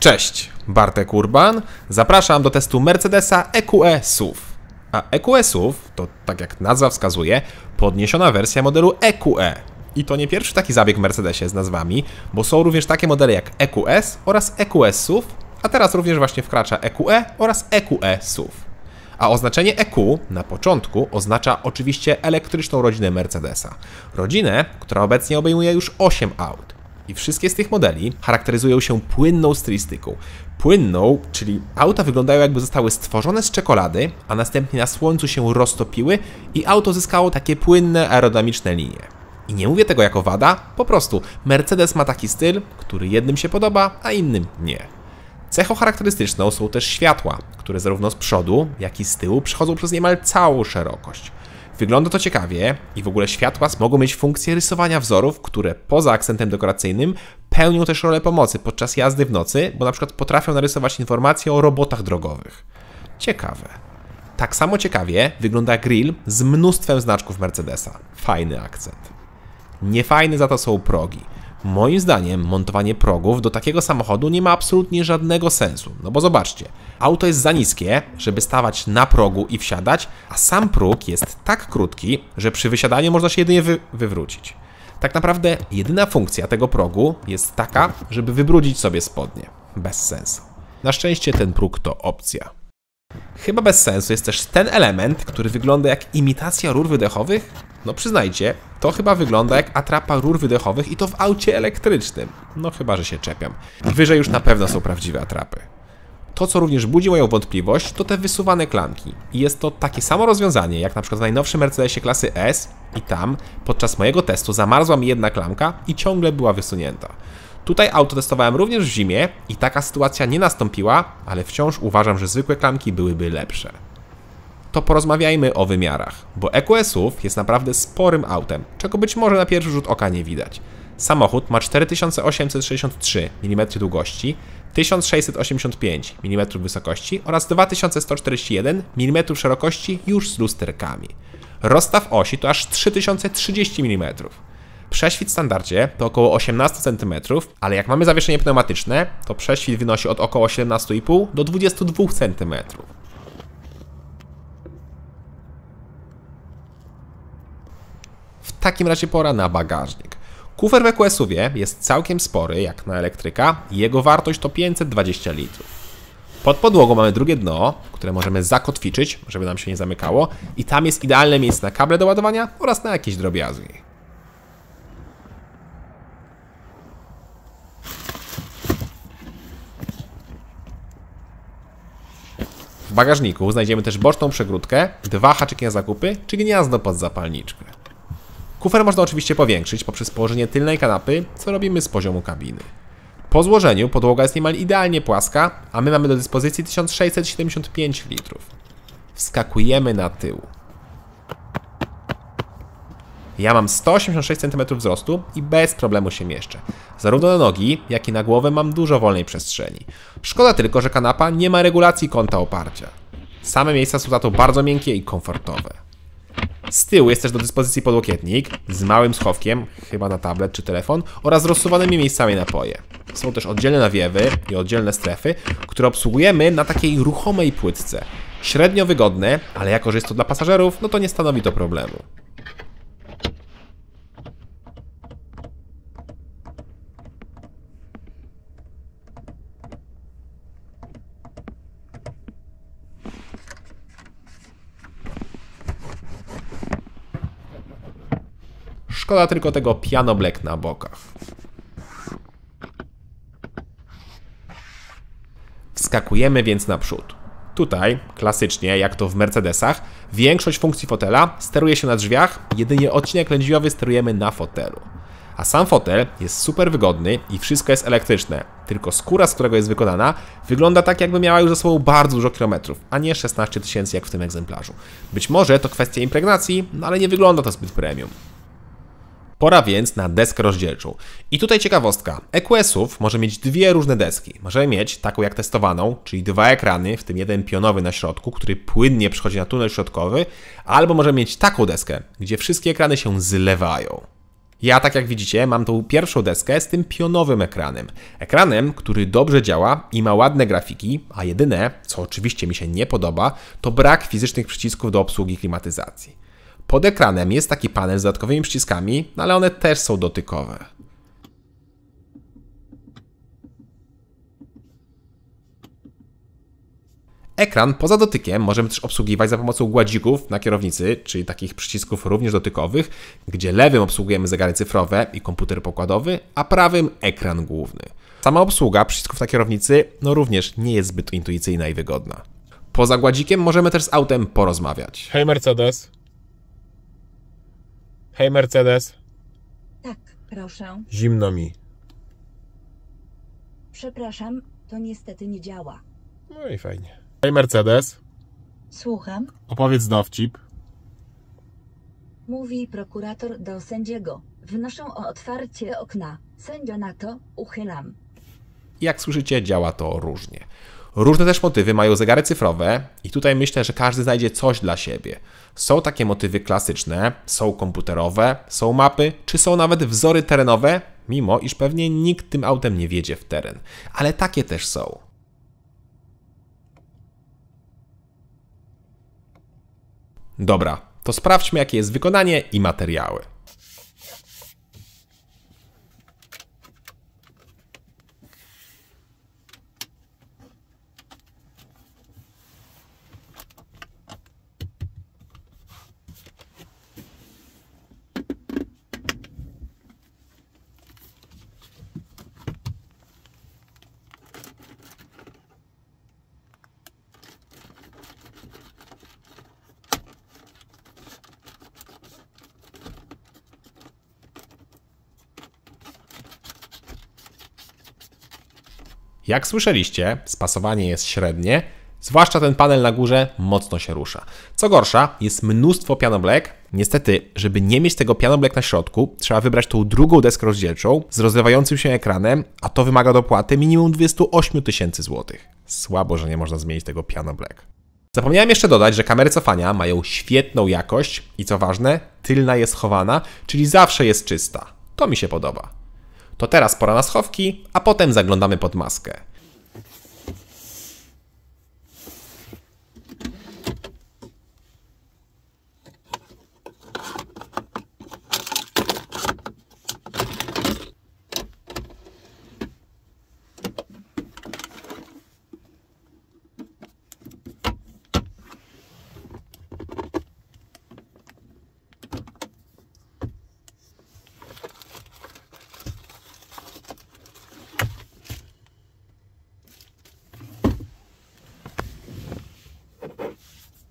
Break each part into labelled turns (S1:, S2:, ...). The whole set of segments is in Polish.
S1: Cześć, Bartek Urban. Zapraszam do testu Mercedesa EQE SUV. A EQE SUV to, tak jak nazwa wskazuje, podniesiona wersja modelu EQE. I to nie pierwszy taki zabieg w Mercedesie z nazwami, bo są również takie modele jak EQS oraz EQE SUV, a teraz również właśnie wkracza EQE oraz EQE SUV. A oznaczenie EQ na początku oznacza oczywiście elektryczną rodzinę Mercedesa. Rodzinę, która obecnie obejmuje już 8 aut. I wszystkie z tych modeli charakteryzują się płynną stylistyką. Płynną, czyli auta wyglądają jakby zostały stworzone z czekolady, a następnie na słońcu się roztopiły i auto zyskało takie płynne, aerodynamiczne linie. I nie mówię tego jako wada, po prostu Mercedes ma taki styl, który jednym się podoba, a innym nie. Cechą charakterystyczną są też światła, które zarówno z przodu, jak i z tyłu przechodzą przez niemal całą szerokość. Wygląda to ciekawie i w ogóle światła mogą mieć funkcję rysowania wzorów, które poza akcentem dekoracyjnym pełnią też rolę pomocy podczas jazdy w nocy, bo na przykład potrafią narysować informacje o robotach drogowych. Ciekawe. Tak samo ciekawie wygląda grill z mnóstwem znaczków Mercedesa. Fajny akcent. Niefajne za to są progi. Moim zdaniem montowanie progów do takiego samochodu nie ma absolutnie żadnego sensu. No bo zobaczcie, auto jest za niskie, żeby stawać na progu i wsiadać, a sam próg jest tak krótki, że przy wysiadaniu można się jedynie wywrócić. Tak naprawdę jedyna funkcja tego progu jest taka, żeby wybrudzić sobie spodnie. Bez sensu. Na szczęście ten próg to opcja. Chyba bez sensu jest też ten element, który wygląda jak imitacja rur wydechowych. No przyznajcie, to chyba wygląda jak atrapa rur wydechowych i to w aucie elektrycznym. No chyba, że się czepiam. Wyżej już na pewno są prawdziwe atrapy. To, co również budzi moją wątpliwość, to te wysuwane klamki. I jest to takie samo rozwiązanie, jak na przykład w najnowszym Mercedesie klasy S i tam podczas mojego testu zamarzła mi jedna klamka i ciągle była wysunięta. Tutaj auto testowałem również w zimie i taka sytuacja nie nastąpiła, ale wciąż uważam, że zwykłe klamki byłyby lepsze. To porozmawiajmy o wymiarach, bo EQE SUV jest naprawdę sporym autem, czego być może na pierwszy rzut oka nie widać. Samochód ma 4863 mm długości, 1685 mm wysokości oraz 2141 mm szerokości już z lusterkami. Rozstaw osi to aż 3030 mm. Prześwit w standardzie to około 18 cm, ale jak mamy zawieszenie pneumatyczne, to prześwit wynosi od około 17,5 do 22 cm. W takim razie pora na bagażnik. Kufer w EQE SUV-ie jest całkiem spory, jak na elektryka, i jego wartość to 520 litrów. Pod podłogą mamy drugie dno, które możemy zakotwiczyć, żeby nam się nie zamykało, i tam jest idealne miejsce na kable do ładowania oraz na jakieś drobiazgi. W bagażniku znajdziemy też boczną przegródkę, dwa haczyki na zakupy, czy gniazdo pod zapalniczkę. Kufer można oczywiście powiększyć poprzez położenie tylnej kanapy, co robimy z poziomu kabiny. Po złożeniu podłoga jest niemal idealnie płaska, a my mamy do dyspozycji 1675 litrów. Wskakujemy na tył. Ja mam 186 cm wzrostu i bez problemu się mieszczę. Zarówno na nogi, jak i na głowę mam dużo wolnej przestrzeni. Szkoda tylko, że kanapa nie ma regulacji kąta oparcia. Same miejsca są za to bardzo miękkie i komfortowe. Z tyłu jest też do dyspozycji podłokietnik z małym schowkiem, chyba na tablet czy telefon, oraz z rozsuwanymi miejscami na poje. Są też oddzielne nawiewy i oddzielne strefy, które obsługujemy na takiej ruchomej płytce. Średnio wygodne, ale jako że jest to dla pasażerów, no to nie stanowi to problemu. Szkoda tylko tego piano black na bokach. Wskakujemy więc naprzód. Tutaj, klasycznie, jak to w Mercedesach, większość funkcji fotela steruje się na drzwiach, jedynie odcinek lędźwiowy sterujemy na fotelu. A sam fotel jest super wygodny i wszystko jest elektryczne, tylko skóra, z którego jest wykonana, wygląda tak, jakby miała już za sobą bardzo dużo kilometrów, a nie 16 000 jak w tym egzemplarzu. Być może to kwestia impregnacji, no ale nie wygląda to zbyt premium. Pora więc na deskę rozdzielczą. I tutaj ciekawostka. EQE SUV może mieć dwie różne deski. Możemy mieć taką jak testowaną, czyli dwa ekrany, w tym jeden pionowy na środku, który płynnie przechodzi na tunel środkowy, albo możemy mieć taką deskę, gdzie wszystkie ekrany się zlewają. Ja, tak jak widzicie, mam tą pierwszą deskę z tym pionowym ekranem. Ekranem, który dobrze działa i ma ładne grafiki, a jedyne, co oczywiście mi się nie podoba, to brak fizycznych przycisków do obsługi klimatyzacji. Pod ekranem jest taki panel z dodatkowymi przyciskami, ale one też są dotykowe. Ekran poza dotykiem możemy też obsługiwać za pomocą gładzików na kierownicy, czyli takich przycisków również dotykowych, gdzie lewym obsługujemy zegary cyfrowe i komputer pokładowy, a prawym ekran główny. Sama obsługa przycisków na kierownicy również nie jest zbyt intuicyjna i wygodna. Poza gładzikiem możemy też z autem porozmawiać.
S2: Hej Mercedes. Hej Mercedes.
S3: Tak, proszę.
S2: Zimno mi.
S3: Przepraszam, to niestety nie działa.
S2: No i fajnie. Hej Mercedes.
S3: Słucham,
S2: Opowiedz dowcip.
S3: mówi prokurator do sędziego. Wnoszę o otwarcie okna. Sędzia na to uchylam.
S1: Jak słyszycie, działa to różnie. Różne też motywy mają zegary cyfrowe i tutaj myślę, że każdy znajdzie coś dla siebie. Są takie motywy klasyczne, są komputerowe, są mapy, czy są nawet wzory terenowe, mimo iż pewnie nikt tym autem nie wjedzie w teren. Ale takie też są. Dobra, to sprawdźmy, jakie jest wykonanie i materiały. Jak słyszeliście, spasowanie jest średnie, zwłaszcza ten panel na górze mocno się rusza. Co gorsza, jest mnóstwo piano black. Niestety, żeby nie mieć tego piano black na środku, trzeba wybrać tą drugą deskę rozdzielczą z rozlewającym się ekranem, a to wymaga dopłaty minimum 28 000 złotych. Słabo, że nie można zmienić tego piano black. Zapomniałem jeszcze dodać, że kamery cofania mają świetną jakość i co ważne, tylna jest chowana, czyli zawsze jest czysta. To mi się podoba. To teraz pora na schowki, a potem zaglądamy pod maskę.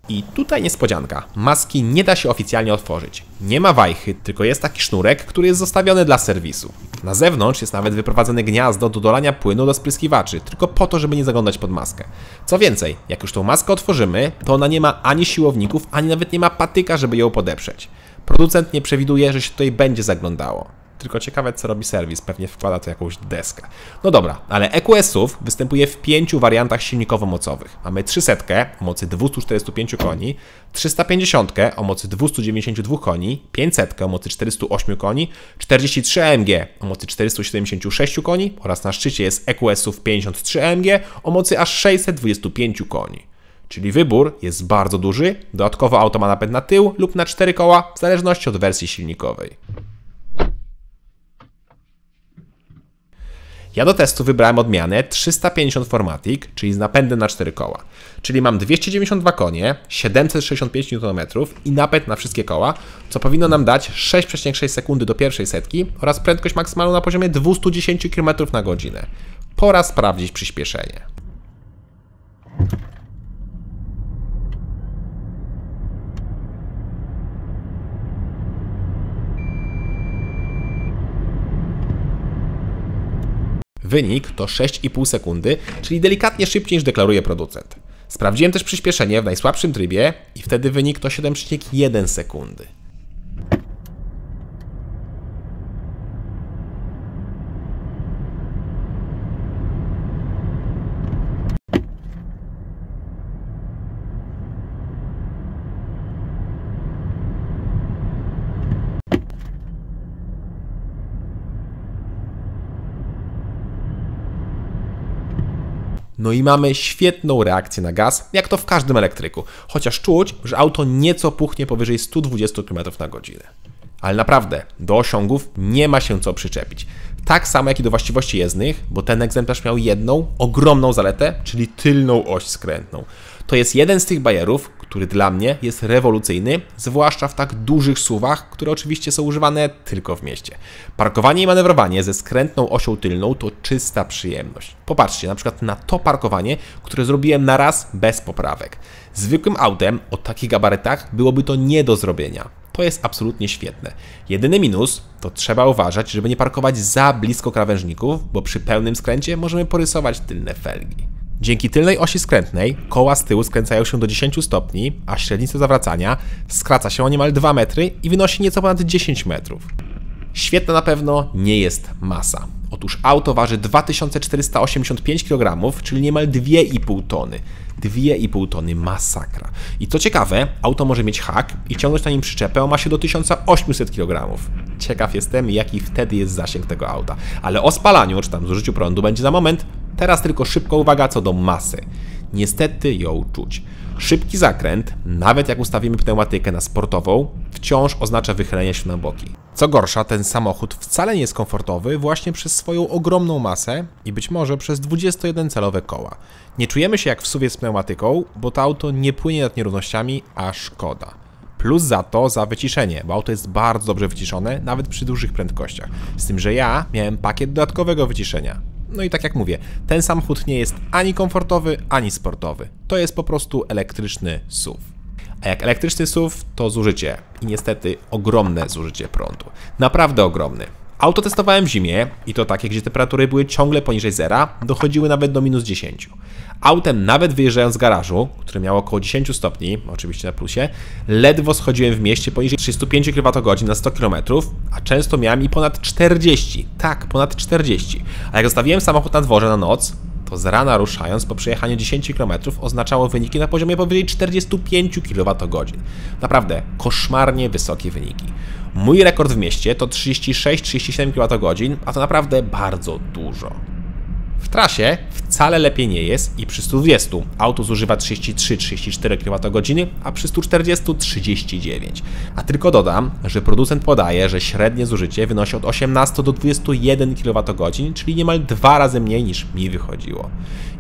S1: I tutaj niespodzianka. Maski nie da się oficjalnie otworzyć. Nie ma wajchy, tylko jest taki sznurek, który jest zostawiony dla serwisu. Na zewnątrz jest nawet wyprowadzone gniazdo do dolania płynu do spryskiwaczy, tylko po to, żeby nie zaglądać pod maskę. Co więcej, jak już tą maskę otworzymy, to ona nie ma ani siłowników, ani nawet nie ma patyka, żeby ją podeprzeć. Producent nie przewiduje, że się tutaj będzie zaglądało. Tylko ciekawe, co robi serwis, pewnie wkłada tu jakąś deskę. No dobra, ale EQS SUV występuje w 5 wariantach silnikowo-mocowych. Mamy 300 o mocy 245 koni, 350 o mocy 292 koni, 500 o mocy 408 koni, 43 AMG o mocy 476 koni oraz na szczycie jest EQS SUV 53 AMG o mocy aż 625 koni. Czyli wybór jest bardzo duży, dodatkowo auto ma napęd na tył lub na 4 koła, w zależności od wersji silnikowej. Ja do testu wybrałem odmianę 350 Formatic, czyli z napędem na 4 koła. Czyli mam 292 konie, 765 Nm i napęd na wszystkie koła, co powinno nam dać 6,6 sekundy do pierwszej setki oraz prędkość maksymalną na poziomie 210 km na godzinę. Pora sprawdzić przyspieszenie. Wynik to 6,5 sekundy, czyli delikatnie szybciej niż deklaruje producent. Sprawdziłem też przyspieszenie w najsłabszym trybie i wtedy wynik to 7,1 sekundy. No i mamy świetną reakcję na gaz, jak to w każdym elektryku, chociaż czuć, że auto nieco puchnie powyżej 120 km na godzinę. Ale naprawdę, do osiągów nie ma się co przyczepić. Tak samo jak i do właściwości jezdnych, bo ten egzemplarz miał jedną, ogromną zaletę, czyli tylną oś skrętną. To jest jeden z tych bajerów, który dla mnie jest rewolucyjny, zwłaszcza w tak dużych SUV-ach, które oczywiście są używane tylko w mieście. Parkowanie i manewrowanie ze skrętną osią tylną to czysta przyjemność. Popatrzcie na przykład na to parkowanie, które zrobiłem na raz bez poprawek. Zwykłym autem o takich gabarytach byłoby to nie do zrobienia. To jest absolutnie świetne. Jedyny minus to trzeba uważać, żeby nie parkować za blisko krawężników, bo przy pełnym skręcie możemy porysować tylne felgi. Dzięki tylnej osi skrętnej koła z tyłu skręcają się do 10 stopni, a średnica zawracania skraca się o niemal 2 metry i wynosi nieco ponad 10 metrów. Świetna na pewno nie jest masa. Otóż auto waży 2485 kg, czyli niemal 2,5 tony. 2,5 tony, masakra. I co ciekawe, auto może mieć hak i ciągnąć na nim przyczepę o masie do 1800 kg. Ciekaw jestem, jaki wtedy jest zasięg tego auta. Ale o spalaniu, czy tam zużyciu prądu będzie za moment. Teraz tylko szybko uwaga co do masy. Niestety ją czuć. Szybki zakręt, nawet jak ustawimy pneumatykę na sportową, wciąż oznacza wychylenie się na boki. Co gorsza, ten samochód wcale nie jest komfortowy właśnie przez swoją ogromną masę i być może przez 21-calowe koła. Nie czujemy się jak w SUV z pneumatyką, bo to auto nie płynie nad nierównościami, a szkoda. Plus za to za wyciszenie, bo auto jest bardzo dobrze wyciszone, nawet przy dużych prędkościach. Z tym, że ja miałem pakiet dodatkowego wyciszenia. No i tak jak mówię, ten samochód nie jest ani komfortowy, ani sportowy. To jest po prostu elektryczny SUV. A jak elektryczny SUV, to zużycie. I niestety ogromne zużycie prądu. Naprawdę ogromny. Auto testowałem w zimie i to takie, gdzie temperatury były ciągle poniżej zera, dochodziły nawet do minus 10. Autem nawet wyjeżdżając z garażu, który miał około 10 stopni, oczywiście na plusie, ledwo schodziłem w mieście poniżej 35 kWh na 100 km, a często miałem i ponad 40. Tak, ponad 40. A jak zostawiłem samochód na dworze na noc, to z rana ruszając po przejechaniu 10 km oznaczało wyniki na poziomie powyżej 45 kWh. Naprawdę koszmarnie wysokie wyniki. Mój rekord w mieście to 36-37 kWh, a to naprawdę bardzo dużo. W trasie wcale lepiej nie jest i przy 120 auto zużywa 33-34 kWh, a przy 140 39. A tylko dodam, że producent podaje, że średnie zużycie wynosi od 18 do 21 kWh, czyli niemal 2 razy mniej niż mi wychodziło.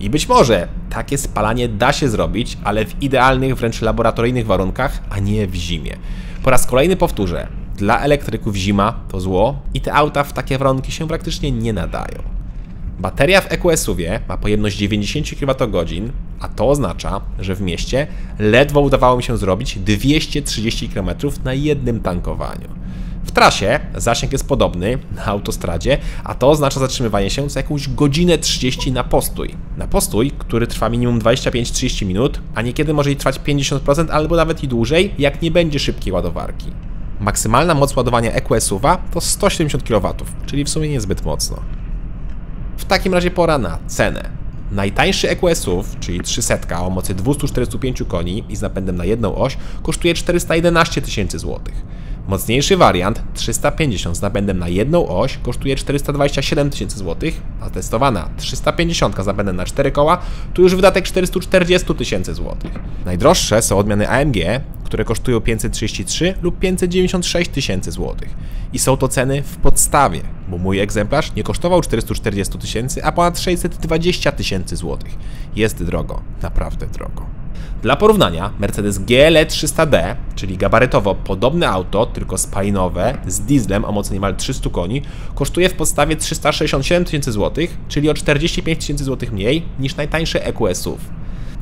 S1: I być może takie spalanie da się zrobić, ale w idealnych, wręcz laboratoryjnych warunkach, a nie w zimie. Po raz kolejny powtórzę, dla elektryków zima to zło i te auta w takie warunki się praktycznie nie nadają. Bateria w EQS-UV ma pojemność 90 kWh, a to oznacza, że w mieście ledwo udawało mi się zrobić 230 km na jednym tankowaniu. W trasie zasięg jest podobny na autostradzie, a to oznacza zatrzymywanie się co jakąś godzinę 30 na postój. Na postój, który trwa minimum 25-30 minut, a niekiedy może i trwać 50% albo nawet i dłużej, jak nie będzie szybkiej ładowarki. Maksymalna moc ładowania EQS-UV to 170 kW, czyli w sumie niezbyt mocno. W takim razie pora na cenę. Najtańszy EQS-UV, czyli 300 o mocy 245 koni i z napędem na jedną oś, kosztuje 411 tysięcy złotych. Mocniejszy wariant 350 z napędem na jedną oś kosztuje 427 tysięcy złotych, a testowana 350 z napędem na 4 koła to już wydatek 440 tysięcy złotych. Najdroższe są odmiany AMG, które kosztują 533 lub 596 tysięcy złotych. I są to ceny w podstawie, bo mój egzemplarz nie kosztował 440 tysięcy, a ponad 620 tysięcy złotych. Jest drogo, naprawdę drogo. Dla porównania, Mercedes GLE 300D, czyli gabarytowo podobne auto, tylko spalinowe, z dieslem o mocy niemal 300 koni, kosztuje w podstawie 367 tysięcy złotych, czyli o 45 tysięcy złotych mniej niż najtańszy EQS-UV.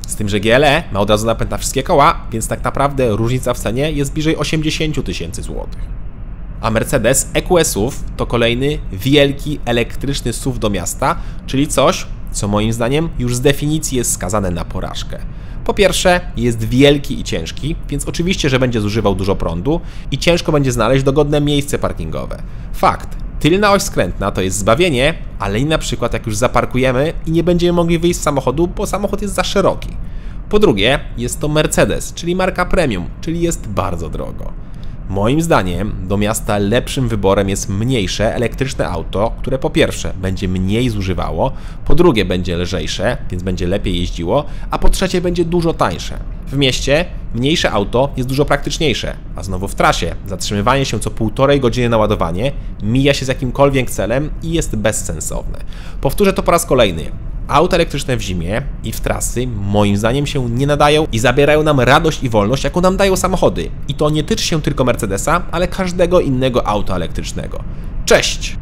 S1: Z tym, że GLE ma od razu napęd na wszystkie koła, więc tak naprawdę różnica w cenie jest bliżej 80 tysięcy złotych. A Mercedes EQS-UV to kolejny wielki elektryczny SUV do miasta, czyli coś, co moim zdaniem już z definicji jest skazane na porażkę. Po pierwsze, jest wielki i ciężki, więc oczywiście, że będzie zużywał dużo prądu i ciężko będzie znaleźć dogodne miejsce parkingowe. Fakt, tylna oś skrętna to jest zbawienie, ale i na przykład jak już zaparkujemy i nie będziemy mogli wyjść z samochodu, bo samochód jest za szeroki. Po drugie, jest to Mercedes, czyli marka premium, czyli jest bardzo drogo. Moim zdaniem do miasta lepszym wyborem jest mniejsze elektryczne auto, które po pierwsze będzie mniej zużywało, po drugie będzie lżejsze, więc będzie lepiej jeździło, a po trzecie będzie dużo tańsze. W mieście mniejsze auto jest dużo praktyczniejsze, a znowu w trasie zatrzymywanie się co 1,5 godziny na ładowanie mija się z jakimkolwiek celem i jest bezsensowne. Powtórzę to po raz kolejny. Auta elektryczne w zimie i w trasy moim zdaniem się nie nadają i zabierają nam radość i wolność, jaką nam dają samochody. I to nie tyczy się tylko Mercedesa, ale każdego innego auta elektrycznego. Cześć!